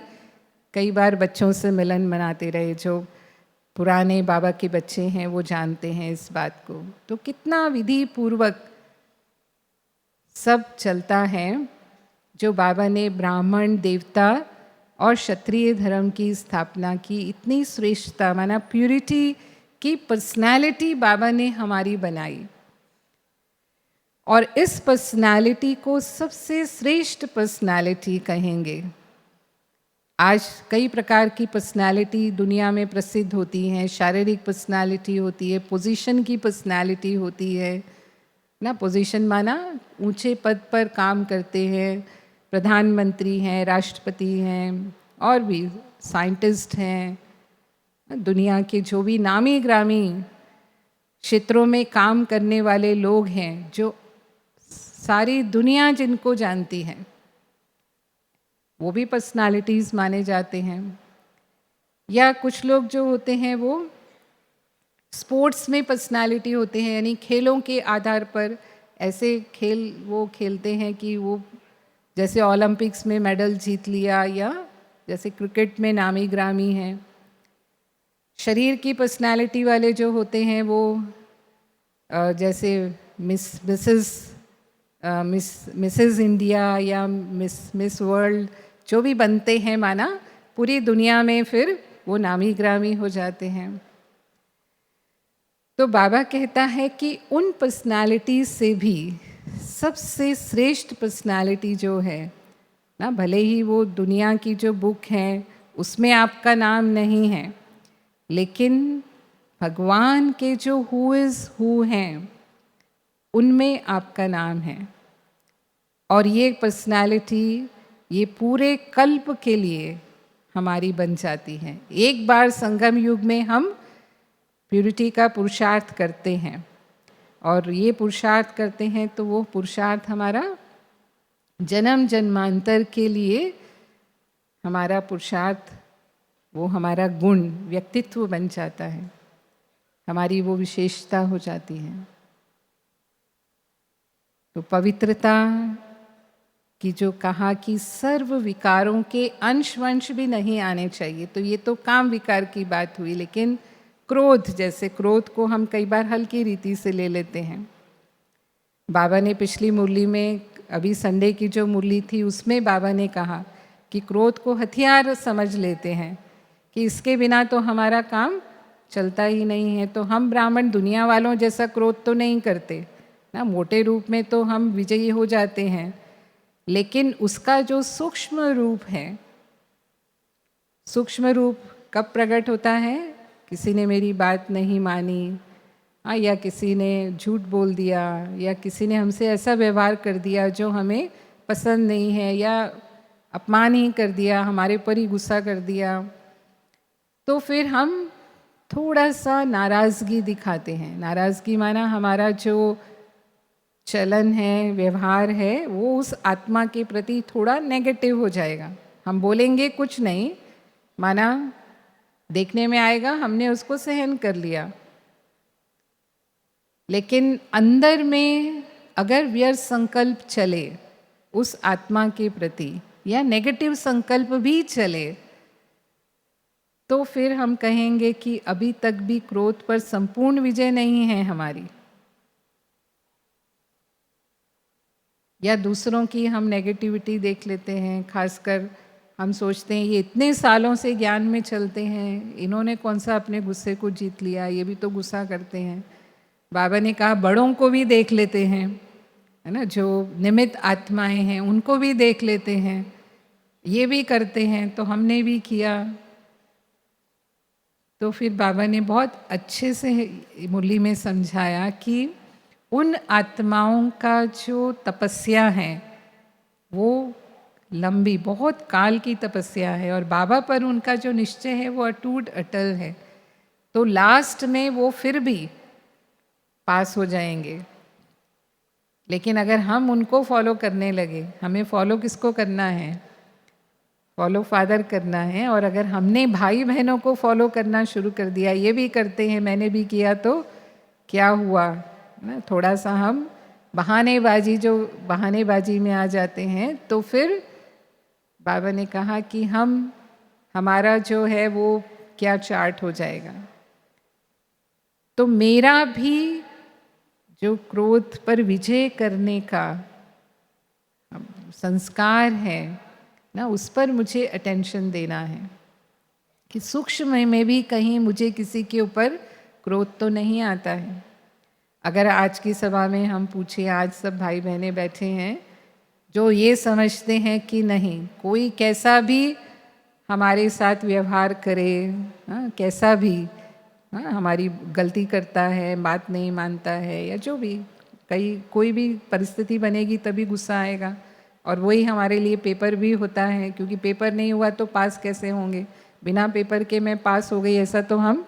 कई बार बच्चों से मिलन मनाते रहे। जो पुराने बाबा के बच्चे हैं वो जानते हैं इस बात को। तो कितना विधि पूर्वक सब चलता है। जो बाबा ने ब्राह्मण, देवता और क्षत्रिय धर्म की स्थापना की, इतनी श्रेष्ठता, माना प्यूरिटी की पर्सनालिटी बाबा ने हमारी बनाई। और इस पर्सनालिटी को सबसे श्रेष्ठ पर्सनालिटी कहेंगे। आज कई प्रकार की पर्सनालिटी दुनिया में प्रसिद्ध होती हैं। शारीरिक पर्सनालिटी होती है, पोजीशन की पर्सनालिटी होती है ना। पोजीशन माना ऊंचे पद पर काम करते हैं, प्रधानमंत्री हैं, राष्ट्रपति हैं, और भी साइंटिस्ट हैं। दुनिया के जो भी नामी ग्रामी क्षेत्रों में काम करने वाले लोग हैं, जो सारी दुनिया जिनको जानती है, वो भी पर्सनालिटीज़ माने जाते हैं। या कुछ लोग जो होते हैं वो स्पोर्ट्स में पर्सनालिटी होते हैं, यानी खेलों के आधार पर ऐसे खेल वो खेलते हैं कि वो जैसे ओलंपिक्स में मेडल जीत लिया, या जैसे क्रिकेट में नामी ग्रामी हैं। शरीर की पर्सनालिटी वाले जो होते हैं वो जैसे मिसेस इंडिया या मिस वर्ल्ड जो भी बनते हैं, माना पूरी दुनिया में फिर वो नामी ग्रामी हो जाते हैं। तो बाबा कहता है कि उन पर्सनालिटी से भी सबसे श्रेष्ठ पर्सनालिटी जो है ना, भले ही वो दुनिया की जो बुक है उसमें आपका नाम नहीं है, लेकिन भगवान के जो हु इज़ हु हैं उनमें आपका नाम है। और ये पर्सनालिटी ये पूरे कल्प के लिए हमारी बन जाती है। एक बार संगम युग में हम प्यूरिटी का पुरुषार्थ करते हैं, और ये पुरुषार्थ करते हैं तो वो पुरुषार्थ हमारा जन्म जन्मांतर के लिए हमारा पुरुषार्थ, वो हमारा गुण व्यक्तित्व बन जाता है, हमारी वो विशेषता हो जाती है। तो पवित्रता की जो कहा कि सर्व विकारों के अंश वंश भी नहीं आने चाहिए, तो ये तो काम विकार की बात हुई। लेकिन क्रोध, जैसे क्रोध को हम कई बार हल्की रीति से ले लेते हैं। बाबा ने पिछली मुरली में, अभी संडे की जो मुरली थी उसमें बाबा ने कहा कि क्रोध को हथियार समझ लेते हैं कि इसके बिना तो हमारा काम चलता ही नहीं है। तो हम ब्राह्मण दुनिया वालों जैसा क्रोध तो नहीं करते ना, मोटे रूप में तो हम विजयी हो जाते हैं, लेकिन उसका जो सूक्ष्म रूप है, सूक्ष्म रूप कब प्रकट होता है? किसी ने मेरी बात नहीं मानी, या किसी ने झूठ बोल दिया, या किसी ने हमसे ऐसा व्यवहार कर दिया जो हमें पसंद नहीं है, या अपमान ही कर दिया, हमारे पर ही गुस्सा कर दिया, तो फिर हम थोड़ा सा नाराज़गी दिखाते हैं। नाराज़गी माना हमारा जो चलन है, व्यवहार है, वो उस आत्मा के प्रति थोड़ा नेगेटिव हो जाएगा। हम बोलेंगे कुछ नहीं, माना देखने में आएगा हमने उसको सहन कर लिया, लेकिन अंदर में अगर व्यर्थ संकल्प चले उस आत्मा के प्रति, या नेगेटिव संकल्प भी चले, तो फिर हम कहेंगे कि अभी तक भी क्रोध पर संपूर्ण विजय नहीं है हमारी। या दूसरों की हम नेगेटिविटी देख लेते हैं, खासकर हम सोचते हैं ये इतने सालों से ज्ञान में चलते हैं, इन्होंने कौन सा अपने गुस्से को जीत लिया, ये भी तो गुस्सा करते हैं। बाबा ने कहा बड़ों को भी देख लेते हैं, है ना, जो निमित्त आत्माएं हैं उनको भी देख लेते हैं, ये भी करते हैं तो हमने भी किया। तो फिर बाबा ने बहुत अच्छे से मुरली में समझाया कि उन आत्माओं का जो तपस्या है वो लंबी, बहुत काल की तपस्या है, और बाबा पर उनका जो निश्चय है वो अटूट अटल है। तो लास्ट में वो फिर भी पास हो जाएंगे। लेकिन अगर हम उनको फॉलो करने लगे, हमें फॉलो किसको करना है? फॉलो फादर करना है। और अगर हमने भाई बहनों को फॉलो करना शुरू कर दिया, ये भी करते हैं, मैंने भी किया, तो क्या हुआ ना, थोड़ा सा हम बहानेबाजी में आ जाते हैं। तो फिर बाबा ने कहा कि हमारा जो है वो क्या चार्ट हो जाएगा। तो मेरा भी जो क्रोध पर विजय करने का संस्कार है ना, उस पर मुझे अटेंशन देना है कि सूक्ष्म में भी कहीं मुझे किसी के ऊपर क्रोध तो नहीं आता है। अगर आज की सभा में हम पूछें, आज सब भाई बहनें बैठे हैं जो ये समझते हैं कि नहीं, कोई कैसा भी हमारे साथ व्यवहार करे, कैसा भी हमारी गलती करता है, बात नहीं मानता है, या जो भी कोई भी परिस्थिति बनेगी तभी गुस्सा आएगा, और वही हमारे लिए पेपर भी होता है, क्योंकि पेपर नहीं हुआ तो पास कैसे होंगे। बिना पेपर के मैं पास हो गई ऐसा तो हम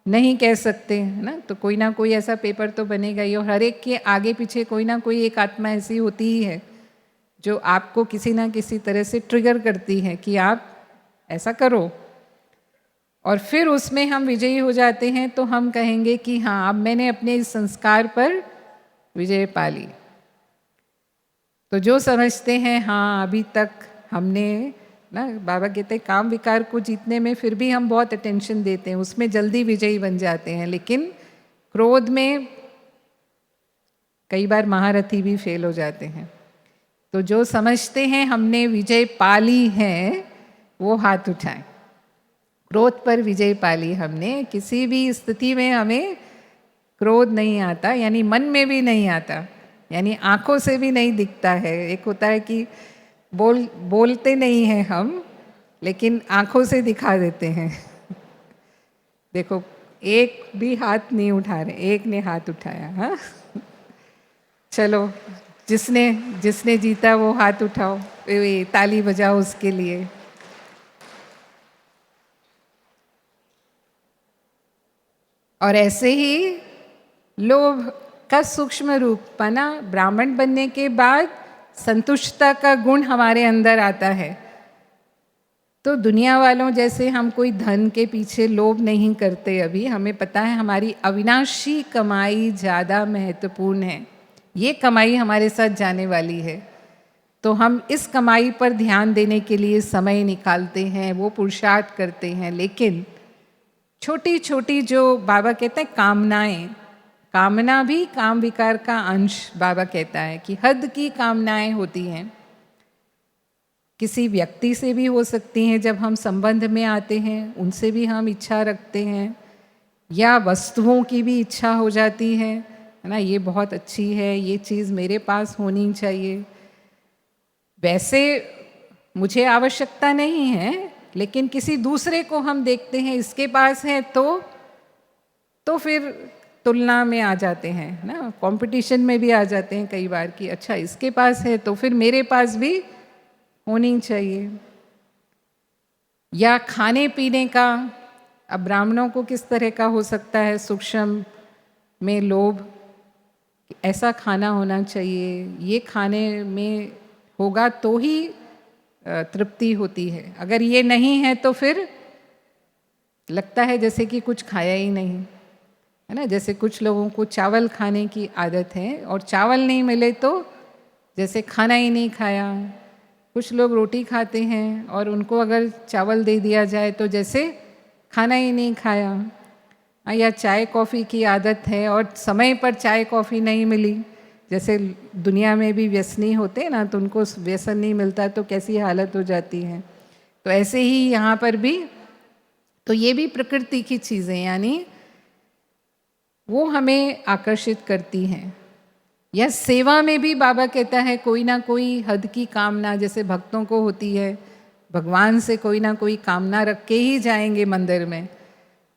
नहीं कह सकते, है ना। तो कोई ना कोई ऐसा पेपर तो बनेगा ही, और हर एक के आगे पीछे कोई ना कोई एक आत्मा ऐसी होती ही है जो आपको किसी ना किसी तरह से ट्रिगर करती है कि आप ऐसा करो, और फिर उसमें हम विजयी हो जाते हैं तो हम कहेंगे कि हाँ, अब मैंने अपने इस संस्कार पर विजय पा ली। तो जो समझते हैं हाँ अभी तक हमने ना, बाबा कहते हैं काम विकार को जीतने में फिर भी हम बहुत अटेंशन देते हैं, उसमें जल्दी विजयी बन जाते हैं, लेकिन क्रोध में कई बार महारथी भी फेल हो जाते हैं। तो जो समझते हैं हमने विजय पा ली है वो हाथ उठाएं। क्रोध पर विजय पा ली हमने, किसी भी स्थिति में हमें क्रोध नहीं आता, यानी मन में भी नहीं आता, यानी आंखों से भी नहीं दिखता है। एक होता है कि बोलते नहीं हैं हम, लेकिन आंखों से दिखा देते हैं। देखो, एक भी हाथ नहीं उठा रहे, एक ने हाथ उठाया। हाँ, चलो, जिसने जिसने जीता वो हाथ उठाओ, ताली बजाओ उसके लिए। और ऐसे ही लोभ का सूक्ष्म रूप पना, ब्राह्मण बनने के बाद संतुष्टता का गुण हमारे अंदर आता है। तो दुनिया वालों जैसे हम कोई धन के पीछे लोभ नहीं करते। अभी हमें पता है हमारी अविनाशी कमाई ज़्यादा महत्वपूर्ण है, ये कमाई हमारे साथ जाने वाली है। तो हम इस कमाई पर ध्यान देने के लिए समय निकालते हैं, वो पुरुषार्थ करते हैं। लेकिन छोटी छोटी जो बाबा कहते हैं कामनाएं, कामना भी काम विकार का अंश। बाबा कहता है कि हद की कामनाएं होती हैं, किसी व्यक्ति से भी हो सकती हैं, जब हम संबंध में आते हैं उनसे भी हम इच्छा रखते हैं, या वस्तुओं की भी इच्छा हो जाती है ना, ये बहुत अच्छी है, ये चीज़ मेरे पास होनी चाहिए। वैसे मुझे आवश्यकता नहीं है, लेकिन किसी दूसरे को हम देखते हैं इसके पास है तो फिर तुलना में आ जाते हैं ना, कंपटीशन में भी आ जाते हैं कई बार कि अच्छा इसके पास है तो फिर मेरे पास भी होनी चाहिए। या खाने पीने का, अब ब्राह्मणों को किस तरह का हो सकता है सूक्ष्म में लोभ, ऐसा खाना होना चाहिए, ये खाने में होगा तो ही तृप्ति होती है, अगर ये नहीं है तो फिर लगता है जैसे कि कुछ खाया ही नहीं, है ना। जैसे कुछ लोगों को चावल खाने की आदत है और चावल नहीं मिले तो जैसे खाना ही नहीं खाया। कुछ लोग रोटी खाते हैं और उनको अगर चावल दे दिया जाए तो जैसे खाना ही नहीं खाया। या चाय कॉफ़ी की आदत है और समय पर चाय कॉफ़ी नहीं मिली, जैसे दुनिया में भी व्यसनी होते हैं ना, तो उनको व्यसन नहीं मिलता तो कैसी हालत हो जाती है। तो ऐसे ही यहाँ पर भी, तो ये भी प्रकृति की चीज़ें, यानी वो हमें आकर्षित करती हैं। या सेवा में भी बाबा कहता है कोई ना कोई हद की कामना, जैसे भक्तों को होती है, भगवान से कोई ना कोई कामना रख के ही जाएंगे मंदिर में।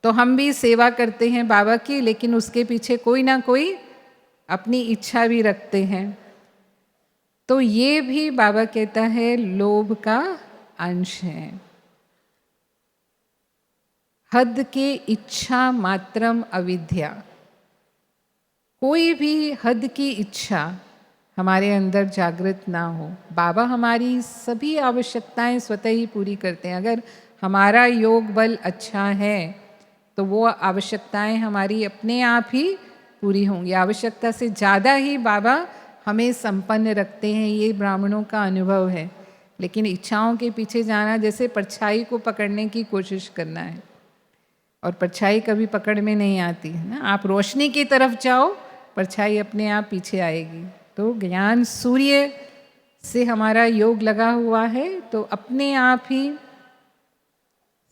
तो हम भी सेवा करते हैं बाबा की, लेकिन उसके पीछे कोई ना कोई अपनी इच्छा भी रखते हैं। तो ये भी बाबा कहता है लोभ का अंश है। हद के इच्छा मात्रम अविद्या, कोई भी हद की इच्छा हमारे अंदर जागृत ना हो। बाबा हमारी सभी आवश्यकताएं स्वतः ही पूरी करते हैं। अगर हमारा योग बल अच्छा है तो वो आवश्यकताएं हमारी अपने आप ही पूरी होंगी। आवश्यकता से ज़्यादा ही बाबा हमें संपन्न रखते हैं, ये ब्राह्मणों का अनुभव है। लेकिन इच्छाओं के पीछे जाना जैसे परछाई को पकड़ने की कोशिश करना है, और परछाई कभी पकड़ में नहीं आती है ना। आप रोशनी की तरफ जाओ, परछाई अपने आप पीछे आएगी। तो ज्ञान सूर्य से हमारा योग लगा हुआ है, तो अपने आप ही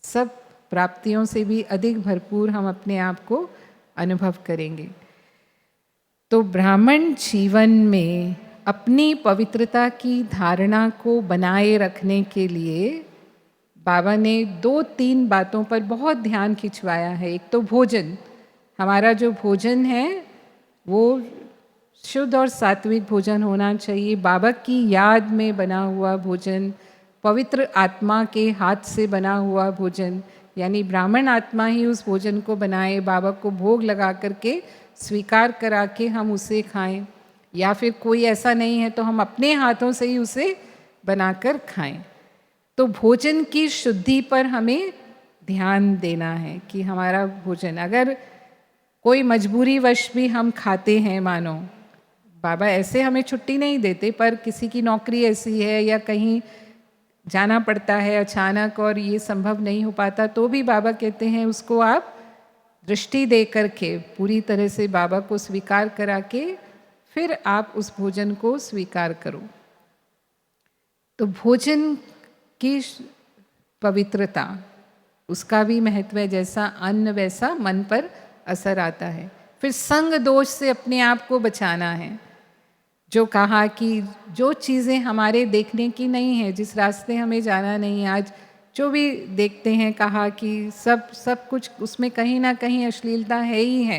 सब प्राप्तियों से भी अधिक भरपूर हम अपने आप को अनुभव करेंगे। तो ब्राह्मण जीवन में अपनी पवित्रता की धारणा को बनाए रखने के लिए बाबा ने 2-3 बातों पर बहुत ध्यान खिंचवाया है। एक तो भोजन, हमारा जो भोजन है वो शुद्ध और सात्विक भोजन होना चाहिए, बाबा की याद में बना हुआ भोजन, पवित्र आत्मा के हाथ से बना हुआ भोजन, यानी ब्राह्मण आत्मा ही उस भोजन को बनाए, बाबा को भोग लगा करके स्वीकार करा के हम उसे खाएं, या फिर कोई ऐसा नहीं है तो हम अपने हाथों से ही उसे बनाकर खाएं। तो भोजन की शुद्धि पर हमें ध्यान देना है कि हमारा भोजन, अगर कोई मजबूरी वश भी हम खाते हैं, मानो बाबा ऐसे हमें छुट्टी नहीं देते, पर किसी की नौकरी ऐसी है या कहीं जाना पड़ता है अचानक और ये संभव नहीं हो पाता, तो भी बाबा कहते हैं उसको आप दृष्टि दे करके पूरी तरह से बाबा को स्वीकार करा के फिर आप उस भोजन को स्वीकार करो। तो भोजन की पवित्रता, उसका भी महत्व है, जैसा अन्न वैसा मन पर असर आता है। फिर संग दोष से अपने आप को बचाना है, जो कहा कि जो चीज़ें हमारे देखने की नहीं है, जिस रास्ते हमें जाना नहीं है, आज जो भी देखते हैं कहा कि सब कुछ उसमें कहीं ना कहीं अश्लीलता है ही है,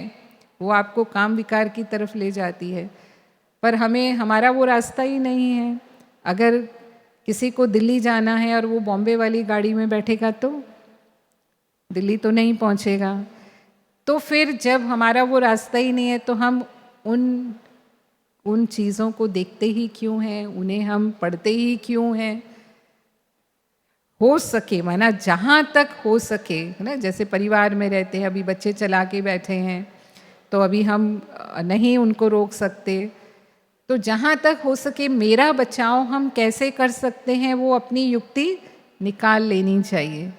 वो आपको काम विकार की तरफ ले जाती है, पर हमें हमारा वो रास्ता ही नहीं है। अगर किसी को दिल्ली जाना है और वो बॉम्बे वाली गाड़ी में बैठेगा तो दिल्ली तो नहीं पहुंचेगा। तो फिर जब हमारा वो रास्ता ही नहीं है तो हम उन चीज़ों को देखते ही क्यों हैं, उन्हें हम पढ़ते ही क्यों हैं। हो सके, माना जहाँ तक हो सके, है ना, जैसे परिवार में रहते हैं, अभी बच्चे चला के बैठे हैं तो अभी हम नहीं उनको रोक सकते, तो जहाँ तक हो सके मेरा बचाव हम कैसे कर सकते हैं वो अपनी युक्ति निकाल लेनी चाहिए।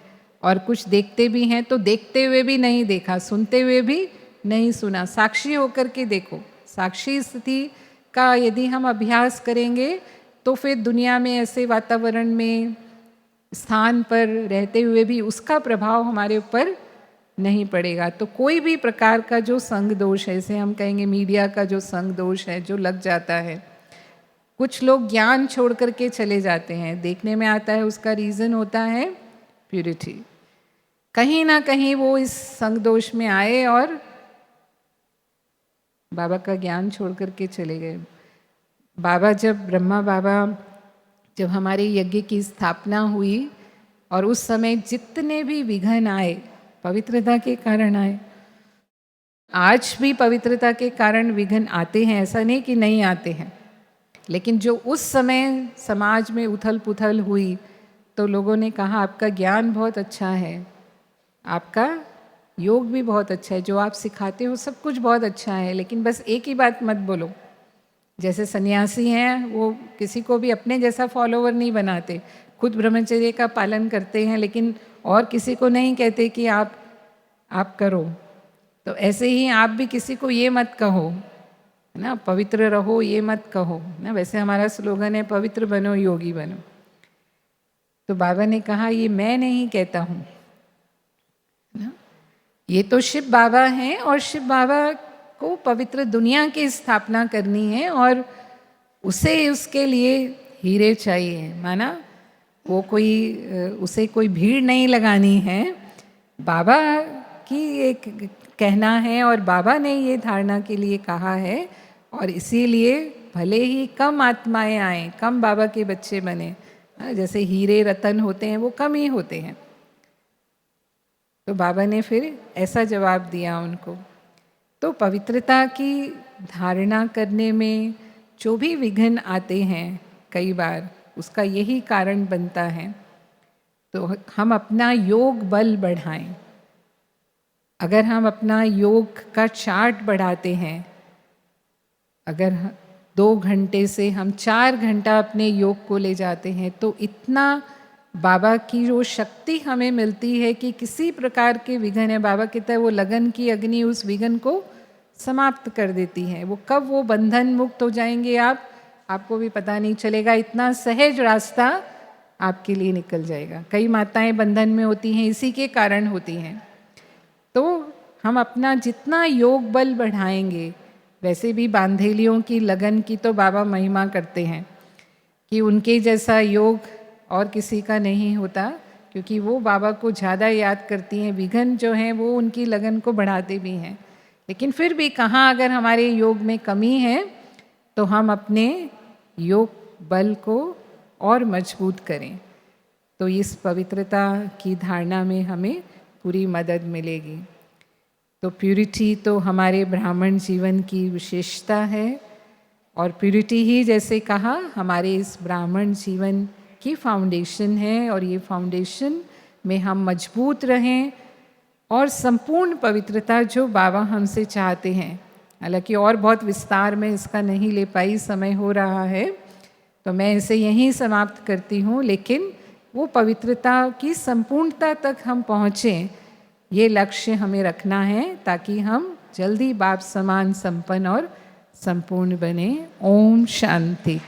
और कुछ देखते भी हैं तो देखते हुए भी नहीं देखा, सुनते हुए भी नहीं सुना, साक्षी होकर के देखो। साक्षी स्थिति का यदि हम अभ्यास करेंगे तो फिर दुनिया में ऐसे वातावरण में स्थान पर रहते हुए भी उसका प्रभाव हमारे ऊपर नहीं पड़ेगा। तो कोई भी प्रकार का जो संग दोष है, जैसे हम कहेंगे मीडिया का जो संग दोष है जो लग जाता है, कुछ लोग ज्ञान छोड़ करके चले जाते हैं, देखने में आता है उसका रीज़न होता है प्यूरिटी। कहीं ना कहीं वो इस संग दोष में आए और बाबा का ज्ञान छोड़ करके चले गए। बाबा ब्रह्मा बाबा जब हमारे यज्ञ की स्थापना हुई और उस समय जितने भी विघ्न आए पवित्रता के कारण आए। आज भी पवित्रता के कारण विघ्न आते हैं, ऐसा नहीं कि नहीं आते हैं, लेकिन जो उस समय समाज में उथल पुथल हुई तो लोगों ने कहा आपका ज्ञान बहुत अच्छा है, आपका योग भी बहुत अच्छा है, जो आप सिखाते हो सब कुछ बहुत अच्छा है, लेकिन बस एक ही बात मत बोलो। जैसे सन्यासी हैं वो किसी को भी अपने जैसा फॉलोवर नहीं बनाते, खुद ब्रह्मचर्य का पालन करते हैं लेकिन और किसी को नहीं कहते कि आप करो। तो ऐसे ही आप भी किसी को ये मत कहो, है ना, पवित्र रहो ये मत कहो ना। वैसे हमारा स्लोगन है पवित्र बनो योगी बनो। तो बाबा ने कहा ये मैं नहीं कहता हूँ ना, ये तो शिव बाबा हैं और शिव बाबा को पवित्र दुनिया की स्थापना करनी है और उसके लिए हीरे चाहिए, माना वो उसे कोई भीड़ नहीं लगानी है, बाबा की एक कहना है और बाबा ने ये धारणा के लिए कहा है और इसीलिए भले ही कम आत्माएं आए, कम बाबा के बच्चे बने, जैसे हीरे रतन होते हैं वो कम ही होते हैं। तो बाबा ने फिर ऐसा जवाब दिया उनको। तो पवित्रता की धारणा करने में जो भी विघ्न आते हैं कई बार उसका यही कारण बनता है। तो हम अपना योग बल बढ़ाएं। अगर हम अपना योग का चार्ट बढ़ाते हैं, अगर 2 घंटे से हम 4 घंटा अपने योग को ले जाते हैं तो इतना बाबा की जो शक्ति हमें मिलती है कि किसी प्रकार के विघ्न है, बाबा कहता है वो लगन की अग्नि उस विघ्न को समाप्त कर देती है। वो कब वो बंधन मुक्त हो जाएंगे आपको भी पता नहीं चलेगा, इतना सहज रास्ता आपके लिए निकल जाएगा। कई माताएं बंधन में होती हैं इसी के कारण होती हैं। तो हम अपना जितना योग बल बढ़ाएंगे वैसे भी बांधेलियों की लगन की तो बाबा महिमा करते हैं कि उनके जैसा योग और किसी का नहीं होता, क्योंकि वो बाबा को ज़्यादा याद करती हैं। विघन जो हैं वो उनकी लगन को बढ़ाते भी हैं। लेकिन फिर भी कहाँ अगर हमारे योग में कमी है तो हम अपने योग बल को और मजबूत करें, तो इस पवित्रता की धारणा में हमें पूरी मदद मिलेगी। तो प्यूरिटी तो हमारे ब्राह्मण जीवन की विशेषता है, और प्यूरिटी ही जैसे कहा हमारे इस ब्राह्मण जीवन की फाउंडेशन है, और ये फाउंडेशन में हम मजबूत रहें और संपूर्ण पवित्रता जो बाबा हमसे चाहते हैं। हालांकि और बहुत विस्तार में इसका नहीं ले पाई, समय हो रहा है, तो मैं इसे यहीं समाप्त करती हूँ। लेकिन वो पवित्रता की संपूर्णता तक हम पहुँचें, ये लक्ष्य हमें रखना है, ताकि हम जल्दी बाप समान संपन्न और संपूर्ण बने। ओम शांति।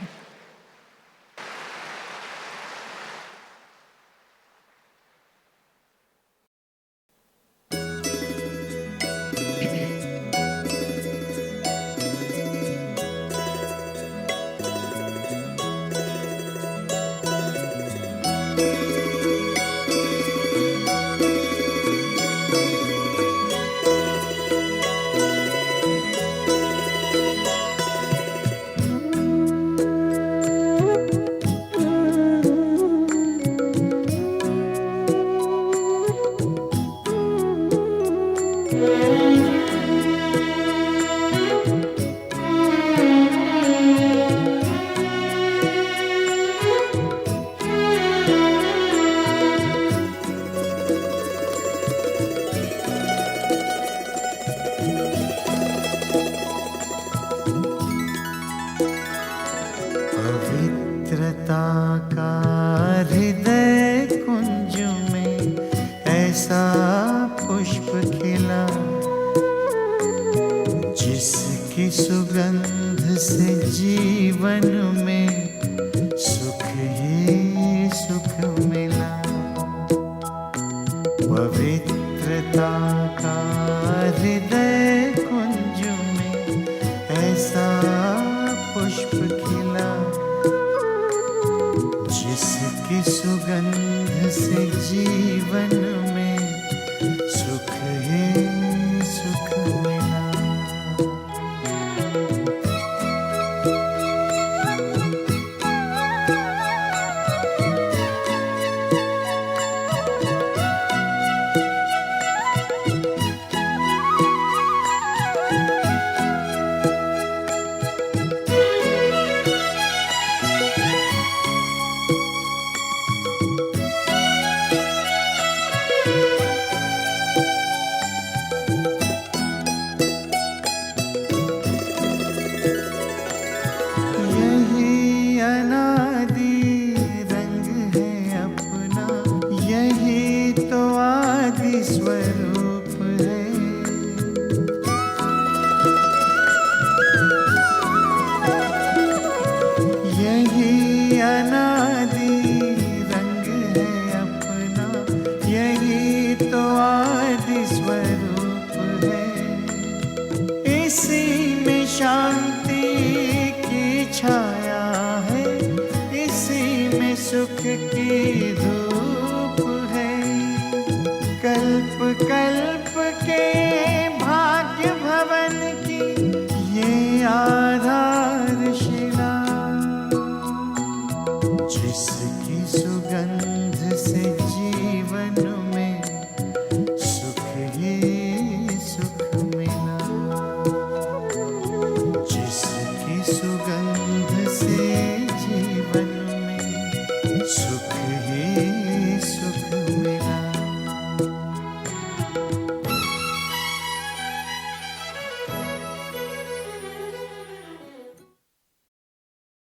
पवित्रता का हृदय कुंज में ऐसा पुष्प खिला, जिसकी सुगंध से जीवन में सुख ही सुख मिला। पवित्रता का हृदय कुंज में ऐसा पुष्प खिला, जिसकी सुगंध से जीवन में सुख ही सुख मिला। यही अनादि रंग है अपना, यही तो आदि स्वरूप है। यही अनादि रंग है अपना, यही तो आदि स्वरूप है। इसी में शांति की छाया है, इसी में सुख की धूप